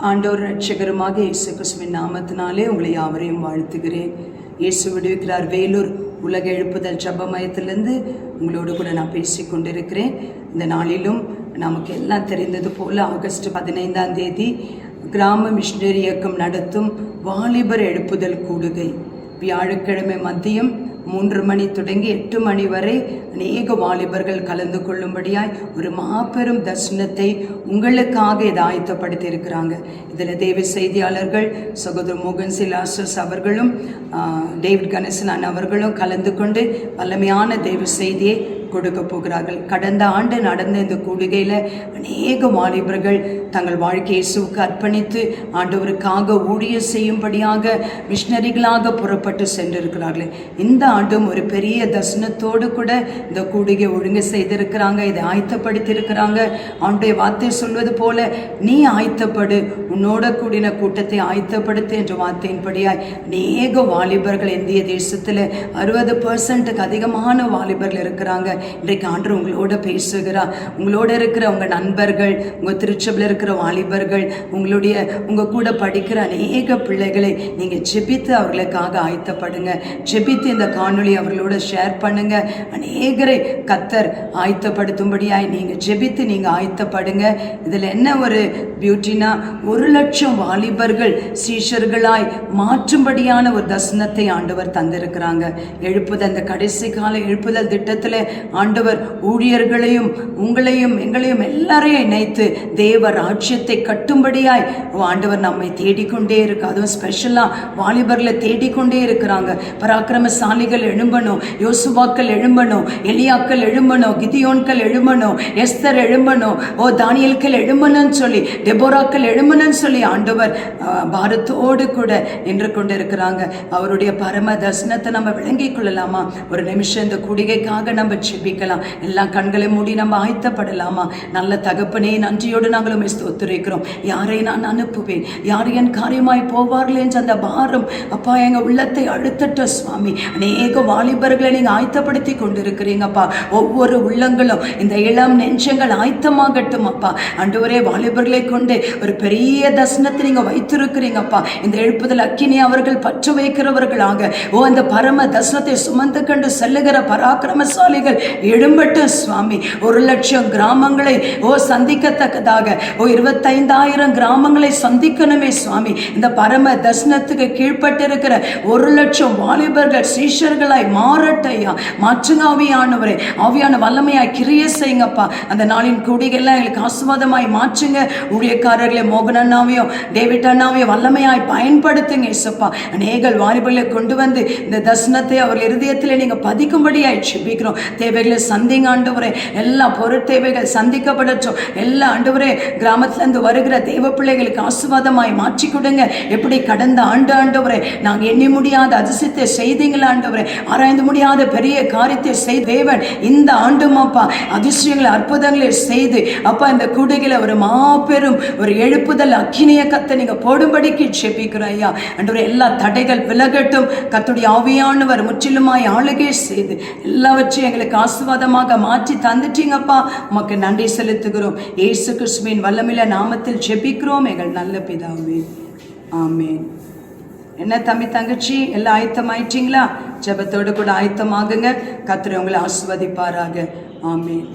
ஆண்டவர் ரட்சகருமாக இயேசு கிறிஸ்துவின் நாமத்தினாலே உங்களை யாவரையும் வாழ்த்துகிறேன். இயேசு விடுவிக்கிறார் வேலூர் உலக எழுப்புதல் ஜெப மையத்திலிருந்து உங்களோடு கூட நான் பேசி கொண்டிருக்கிறேன். இந்த நாளிலும் நமக்கு எல்லாம் தெரிந்தது போல் ஆகஸ்ட் 15ஆம் தேதி கிராம மிஷனரி இயக்கம் நடத்தும் வாலிபர் எழுப்புதல் கூடுகை வியாழக்கிழமை மதியம் 3 மணி தொடங்கி 8 மணி வரை அநேக வாலிபர்கள் கலந்து கொள்ளும்படியாய் ஒரு மாபெரும் தரிசனத்தை உங்களுக்காக இதை ஆயத்தப்படுத்தி இருக்கிறாங்க. இதில் தேவ செய்தியாளர்கள் சகோதரர் மோகன் சிலாசஸ் அவர்களும் டேவிட் கணேசன் அவர்களும் கலந்து கொண்டு வல்லமையான தேவ செய்தியை கொடுக்க போகிறார்கள். கடந்த ஆண்டு நடந்த இந்த கூடுகையில் அநேக வாலிபர்கள் தங்கள் வாழ்க்கையை இயேசுவுக்கு அர்ப்பணித்து ஆண்டவருக்காக ஊழிய செய்யும்படியாக மிஷனரிகளாக புறப்பட்டு சென்றிருக்கிறார்கள். இந்த ஆண்டும் ஒரு பெரிய தரிசனத்தோடு கூட இந்த கூடுகை ஒழுங்கு செய்திருக்கிறாங்க, இதை ஆயத்தப்படுத்தி இருக்கிறாங்க. ஆண்டுடைய வார்த்தை சொல்வது போல நீ ஆயத்தப்படு, உன்னோட கூடின கூட்டத்தை ஆயத்தப்படுத்து என்ற வார்த்தையின்படியாய் அநேக வாலிபர்கள் இந்திய தேசத்தில் 60% அதிகமான வாலிபர்கள் இருக்கிறாங்க. இன்றைக்கு ஆண்டு உங்களோட பேசுகிறார். உங்களோட இருக்கிற உங்கள் நண்பர்கள், உங்கள் திருச்சபையில் இருக்கிற வாலிபர்கள், உங்கள் கூட படிக்கிற அநேக பிள்ளைகளை நீங்கள் ஜெபித்து அவர்களுக்காக ஆயத்தப்படுங்க. ஜெபித்து இந்த காணொளி அவர்களோட ஷேர் பண்ணுங்க. அநேகரை கத்தர் ஆயத்தப்படுத்தும்படியாய் நீங்கள் ஜெபித்து நீங்கள் ஆயத்தப்படுங்க. இதில் என்ன ஒரு பியூட்டினா 1,00,000 வாலிபர்கள் சீஷர்களாய் மாற்றும்படியான ஒரு தரிசனத்தை ஆண்டவர் தந்திருக்கிறாங்க. எழுப்புதல், அந்த கடைசி கால எழுப்புதல் திட்டத்தில் ஆண்டவர் ஊழியர்களையும் உங்களையும் எங்களையும் எல்லாரையும் இணைத்து தேவ ராஜ்யத்தை கட்டும்படியாய் ஆண்டவர் நம்மை தேடிக்கொண்டே இருக்கு. அதுவும் ஸ்பெஷலாக வாலிபர்களை தேடிக்கொண்டே இருக்கிறாங்க. பராக்கிரமசாலிகள் எழும்பணும், யோசுவாக்கள் எழும்பணும், எலியாக்கள் எழும்பணும், கிதியோன்கள் எழும்பணும், எஸ்தர் எழும்பணும், தானியல்கள் எழும்பணும்னு சொல்லி, டெபோராக்கள் எழும்பணும்னு சொல்லி ஆண்டவர் பாரத்தோடு கூட நின்று கொண்டு இருக்கிறாங்க. அவருடைய பரம தரிசனத்தை நம்ம விளங்கிக் கொள்ளலாமா? ஒரு நிமிஷம் இந்த கூடிகைக்காக நம்ம ஜெபிக்கலாம். எல்லாம் கண்களை மூடி நம்ம ஆயத்தப்படலாமா? நல்ல தகப்பனே, நன்றியோடு நாங்களும் ஒத்துரைக்கிறோம். யாரை நான் அனுப்புவேன், யார் என் காரியமாய் போவார்கள் என்ற அந்த பாரம் அப்பா எங்க உள்ளத்தை அழுத்தட்ட சுவாமி. அநேக வாலிபர்களை நீங்க ஆயத்தப்படுத்தி கொண்டிருக்கிறீங்கப்பா. ஒவ்வொரு உள்ளங்களும் இந்த இளம் நெஞ்சங்கள் ஆயத்தமாகட்டும் அப்பா. ஆண்டவரே, வாலிபர்களை கொண்டு ஒரு பெரிய தரிசனத்தை நீங்க வைத்திருக்கிறீங்கப்பா. இந்த எழுப்புதல் அக்கினி அவர்கள் பற்று வைக்கிறவர்களாக அந்த பரம தரிசனத்தை சுமந்து கண்டு செல்லுகிற பராக்கிரமசாலிகள் எழும்பட்டும் சுவாமி. 1,00,000 கிராமங்களை சந்திக்கத்தக்கதாக 25,000 கிராமங்களை சந்திக்கணுமே சுவாமி. இந்த பரம தரிசனத்துக்கு கீழ்பட்டிருக்கிற 1,00,000 வாலிபர்கள் சீஷர்களாய் மாறட்டையா. மாற்றுங்க ஆவியானவரே, ஆவியான வல்லமையாய் கிரியை செய்யுங்கப்பா. அந்த நாளின் கூடிகைலாம் எங்களுக்கு ஆசீர்வாதமாய் மாற்றுங்க. ஊழியக்காரர்களை மோகன் அண்ணாவையும் டேவிட் அண்ணாவையும் வல்லமையாய் பயன்படுத்துங்க இயேசுப்பா. அநேக வாலிபர்களை கொண்டு வந்து இந்த தரிசனத்தை அவர் இருதயத்தில் நீங்க பதிக்கும்படியாய் ஜெபிக்கிறோம். தேவைகளை சந்திங்க ஆண்டவரே. எல்லா பொருட்தேவைகள் சந்திக்கப்படட்டும். எல்லா ஆண்டவரே கிராமத்திலிருந்து வருகிற தேவ பிள்ளைகளுக்கு ஆசீர்வாதமாய் மாற்றி கொடுங்க. எப்படி கடந்த ஆண்டு ஆண்டவரே நாங்கள் எண்ணி முடியாத அதிசயத்தை செய்தீங்களா ஆண்டவரே, ஆராய்ந்து முடியாத பெரிய காரியத்தை செய்த தேவன் இந்த ஆண்டும் அப்பா அதிசயங்களை அற்புதங்களை செய்து அப்பா இந்த கூடுகையில் ஒரு மாபெரும் ஒரு எழுப்புதல் அக்கினிய கத்தை நீங்க போடும்படிக்கு ஜெபிக்கிறோம் ஐயா. ஆண்டவரே, எல்லா தடைகள் விலகட்டும். கர்த்தருடைய ஆவியானவர் முற்றிலுமாய் ஆளுகை செய்து எல்லாவற்றையும் எங்களுக்கு ஆசீர்வாதமாக மாற்றி தந்துட்டீங்கப்பா. உமக்கு நன்றி செலுத்துகிறோம். இயேசு கிறிஸ்துவின் வல்லமையுள்ள நாமத்தில் ஜெபிக்கிறோம் எங்கள் நல்ல பிதாவே, ஆமென். என்ன தம்பி தங்கச்சி, எல்லாம் ஆயத்தமாயிட்டீங்களா? ஜெபத்தோடு கூட ஆயத்தமாகுங்க. கர்த்தர் உங்களை ஆசீர்வதிப்பாராக. ஆமென்.